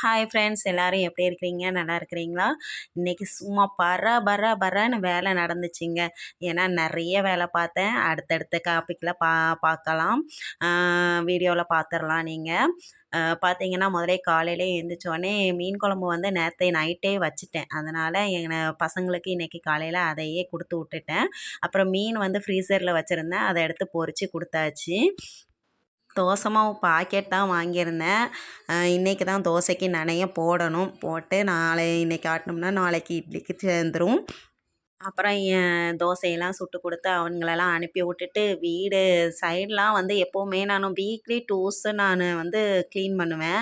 Hi friends, எல்லாரும் எப்படி இருக்கிறீங்க? நல்லா இருக்கிறீங்களா? இன்றைக்கி சும்மா பரன்னு வேலை நடந்துச்சுங்க. ஏன்னா நிறைய வேலை பார்த்தேன். அடுத்தடுத்த டாப்பிக்கில் பார்க்கலாம். வீடியோவில் பார்த்துடலாம் நீங்கள். பார்த்தீங்கன்னா முதலே காலையிலே எழுந்திரிச்சோடனே மீன் குழம்பு வந்து நேற்று நைட்டே வச்சுட்டேன். அதனால் பசங்களுக்கு இன்றைக்கி காலையில் அதையே கொடுத்து விட்டுட்டேன். அப்புறம் மீன் வந்து ஃப்ரீசரில் வச்சுருந்தேன். அதை எடுத்து பொரித்து கொடுத்தாச்சு. தோசை மாவு பாக்கெட் தான் வாங்கியிருந்தேன். இன்றைக்கி தான் தோசைக்கு நனைய போடணும். போட்டு இன்றைக்கி ஆட்டினோம்னா நாளைக்கு இட்லிக்கு சேர்ந்துரும். அப்புறம் தோசையெல்லாம் சுட்டு கொடுத்து அவங்களெல்லாம் அனுப்பி விட்டுட்டு வீடு சைடெலாம் வந்து எப்போவுமே நான் வீக்லி டூஸு நான் வந்து க்ளீன் பண்ணுவேன்.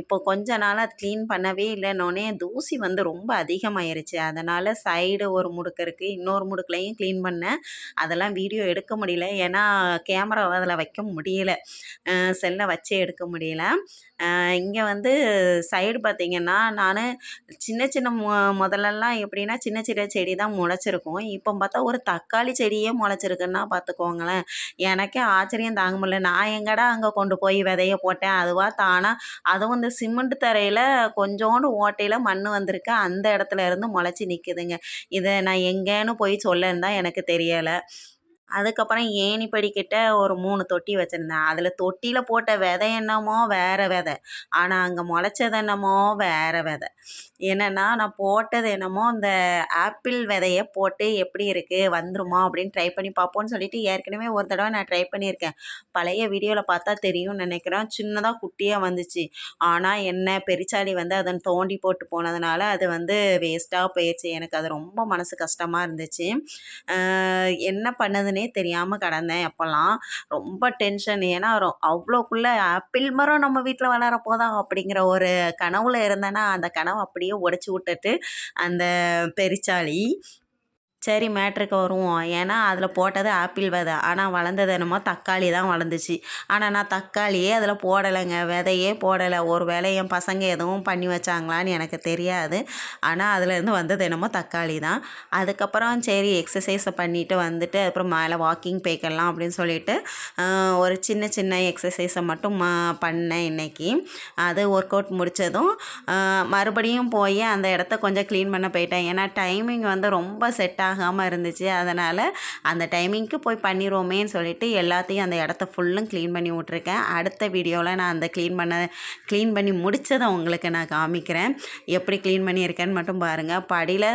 இப்போ கொஞ்ச நாளாக அது க்ளீன் பண்ணவே இல்லைன்னொன்னே தூசி வந்து ரொம்ப அதிகமாயிருச்சு. அதனால் சைடு ஒரு முடுக்கு இருக்குது, இன்னொரு முடுக்குலையும் க்ளீன் பண்ணேன். அதெல்லாம் வீடியோ எடுக்க முடியல. ஏன்னா கேமராவை அதில் வைக்க முடியல. செல்லை வச்சு எடுக்க முடியல. இங்கே வந்து சைடு பார்த்திங்கன்னா நான் சின்ன சின்ன முதல்லலாம் எப்படின்னா சின்ன சின்ன செடி தான் முளைச்சிருக்கும். இப்போ பார்த்தா ஒரு தக்காளி செடியே முளைச்சிருக்குன்னா பார்த்துக்கோங்களேன். எனக்கே ஆச்சரியம் தாங்க முடியல. நான் எங்கடா அங்கே கொண்டு போய் விதைய போட்டேன், அதுவாக தானா அதுவும் இந்த சிமெண்ட் தரையில் கொஞ்சோண்டு ஓட்டையில் மண் வந்திருக்கு. அந்த இடத்துல இருந்து முளைச்சி நிற்குதுங்க. இதை நான் எங்கேன்னு போய் சொல்லன்னு தான் எனக்கு தெரியலை. அதுக்கப்புறம் ஏணி படிக்கிட்ட ஒரு 3 தொட்டி வச்சுருந்தேன். அதில் தொட்டியில் போட்ட விதை என்னமோ வேறு விதை, ஆனால் அங்கே முளைச்சது என்னமோ வேறு விதை. என்னென்னா நான் போட்டது என்னமோ இந்த ஆப்பிள் விதைய போட்டு எப்படி இருக்குது வந்துருமா அப்படின்னு ட்ரை பண்ணி பார்ப்போன்னு சொல்லிட்டு ஏற்கனவே ஒரு தடவை நான் ட்ரை பண்ணியிருக்கேன். பழைய வீடியோவில் பார்த்தா தெரியும்னு நினைக்கிறேன். சின்னதாக குட்டியாக வந்துச்சு. ஆனால் என்ன பெருச்சாளி வந்து அதை தோண்டி போட்டு போனதுனால அது வந்து வேஸ்ட்டாக போயிடுச்சு. எனக்கு அது ரொம்ப மனசு கஷ்டமாக இருந்துச்சு. என்ன பண்ணதுன்னே தெரியாமல் கிடந்தேன். அப்போல்லாம் ரொம்ப டென்ஷன். ஏன்னா அவ்வளோக்குள்ளே ஆப்பிள் மரம் நம்ம வீட்டில் வளரப்போதா அப்படிங்கிற ஒரு கனவுல இருந்தேன்னா அந்த கனவு அப்படியே உடச்சி விட்டுட்டு அந்த பெருச்சாளி. சரி, மேட்ருக்கு வருவோம். ஏன்னா அதில் போட்டது ஆப்பிள் விதை, ஆனால் வளர்ந்தது என்னமோ தக்காளி தான் வளர்ந்துச்சு. ஆனால் நான் தக்காளியே அதில் போடலைங்க, விதையே போடலை. ஒரு வேளை என் பசங்க எதுவும் பண்ணி வச்சாங்களான்னு எனக்கு தெரியாது. ஆனால் அதுலேருந்து வந்தது என்னமோ தக்காளி தான். அதுக்கப்புறம் சரி எக்ஸசைஸை பண்ணிவிட்டு வந்துட்டு அப்புறம் மேலே வாக்கிங் போய்க்கலாம் அப்படின்னு சொல்லிட்டு ஒரு சின்ன சின்ன எக்ஸசைஸை மட்டும் பண்ணேன் இன்றைக்கி. அது ஒர்க் அவுட் முடித்ததும் மறுபடியும் போய் அந்த இடத்த கொஞ்சம் க்ளீன் பண்ண போயிட்டேன். ஏன்னா டைமிங் வந்து ரொம்ப செட் ஆகாமல் இருந்துச்சு. அதனால் அந்த டைமிங்க்கு போய் பண்ணிடுவோமேன்னு சொல்லிட்டு எல்லாத்தையும் அந்த இடத்த ஃபுல்லும் க்ளீன் பண்ணி விட்ருக்கேன். அடுத்த வீடியோவில் நான் அந்த க்ளீன் பண்ணி முடித்ததை உங்களுக்கு நான் காமிக்கிறேன். எப்படி க்ளீன் பண்ணியிருக்கேன்னு மட்டும் பாருங்கள். படியில்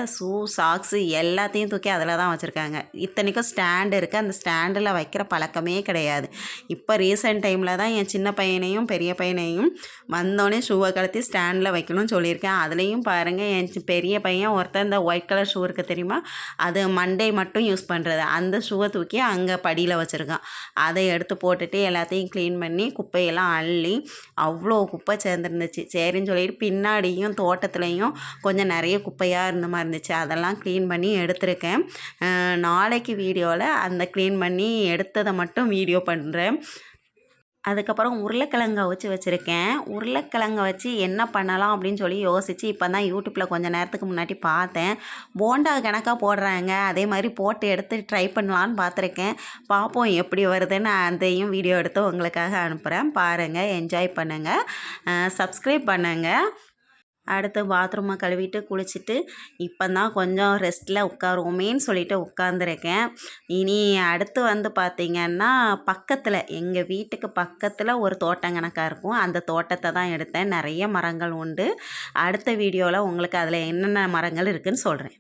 சாக்ஸு எல்லாத்தையும் தூக்கி அதில் தான் வச்சுருக்காங்க. இத்தனைக்கும் ஸ்டாண்டு இருக்குது. அந்த ஸ்டாண்டில் வைக்கிற பழக்கமே கிடையாது. இப்போ ரீசெண்ட் டைமில் தான் என் சின்ன பையனையும் பெரிய பையனையும் வந்தோடனே ஷூவை கழட்டி ஸ்டாண்டில் வைக்கணும்னு சொல்லியிருக்கேன். அதுலேயும் பாருங்கள், என் பெரிய பையன் ஒருத்தர் இந்த ஒயிட் கலர் ஷூ இருக்குது தெரியுமா, அது மண்டே மட்டும் யூஸ் பண்ணுறது. அந்த ஷூவை தூக்கி அங்கே படியில் வச்சுருக்கான். அதை எடுத்து போட்டுட்டு எல்லாத்தையும் க்ளீன் பண்ணி குப்பையெல்லாம் அள்ளி அவ்வளோ குப்பை சேர்ந்துருந்துச்சு. சரின்னு சொல்லிட்டு பின்னாடியும் தோட்டத்துலேயும் கொஞ்சம் நிறைய குப்பையாக இருந்த மாதிரி இருந்துச்சு. அதெல்லாம் க்ளீன் பண்ணி எடுத்திருக்கேன். நாளைக்கு வீடியோவில் அந்த க்ளீன் பண்ணி எடுத்ததை மட்டும் வீடியோ பண்ணுறேன். அதுக்கப்புறம் உருளைக்கிழங்க வச்சுருக்கேன். உருளைக்கிழங்க வச்சு என்ன பண்ணலாம் அப்படின்னு சொல்லி யோசித்து இப்போ தான் யூடியூப்பில் கொஞ்சம் நேரத்துக்கு முன்னாடி பார்த்தேன். போண்டா கணக்காக போடுறாங்க. அதே மாதிரி போட்டு எடுத்து ட்ரை பண்ணலான்னு பார்த்துருக்கேன். பார்ப்போம் எப்படி வருதுன்னு. அதையும் வீடியோ எடுத்து உங்களுக்காக அனுப்புகிறேன். பாருங்கள், என்ஜாய் பண்ணுங்கள், சப்ஸ்கிரைப் பண்ணுங்கள். அடுத்து பாத்ரூமை கழுவிட்டு குளிச்சுட்டு இப்போ தான் கொஞ்சம் ரெஸ்ட்டில் உட்காருவோமேன்னு சொல்லிட்டு உட்காந்துருக்கேன். இனி அடுத்து வந்து பார்த்திங்கன்னா பக்கத்தில் எங்கள் வீட்டுக்கு பக்கத்தில் ஒரு தோட்டம் கணக்காக இருக்கும். அந்த தோட்டத்தை தான் எடுத்தேன். நிறைய மரங்கள் உண்டு. அடுத்த வீடியோவில் உங்களுக்கு அதில் என்னென்ன மரங்கள் இருக்குதுன்னு சொல்கிறேன்.